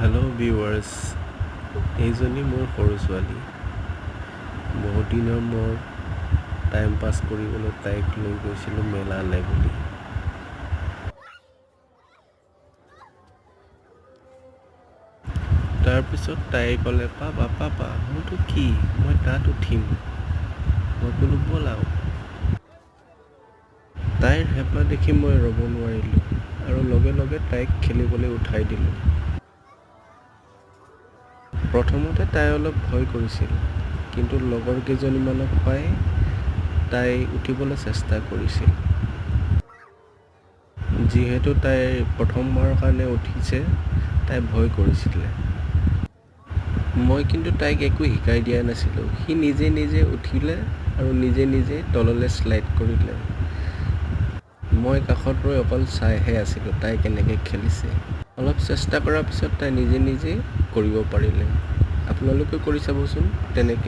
Hello' viewers, এইজনী মোৰ সৰু ছোৱালী। বহুত দিনৰ মূৰত টাইম পাছ কৰিবলৈ তাইক লৈ গৈছিলোঁ মেলালৈ বুলি। তাৰপিছত তাই ক'লে, পাপা পাপা মোৰতো কি, মই তাত উঠিম। মই ক'লো ব'লা। তাইৰ হেঁপাহ দেখি মই ৰ'ব নোৱাৰিলোঁ আৰু লগে লগে তাইক খেলিবলৈ উঠাই দিলোঁ। প্ৰথমতে তাই অলপ ভয় কৰিছিল, কিন্তু লগৰ কেইজনীমানক পাই তাই উঠিবলৈ চেষ্টা কৰিছিল। যিহেতু তাই প্ৰথমবাৰৰ কাৰণে উঠিছে, তাই ভয় কৰিছিলে। মই কিন্তু তাইক একো শিকাই দিয়া নাছিলোঁ। সি নিজে নিজে উঠিলে আৰু নিজে নিজে তললৈ শ্লাইড কৰিলে। মই কাষত ৰৈ অকল চাইহে আছিলোঁ তাই কেনেকৈ খেলিছে। অলপ চেষ্টা কৰাৰ পিছত তাই নিজে নিজে কৰিব পাৰিলে। আপোনালোকে কৰি চাবচোন তেনেকৈ।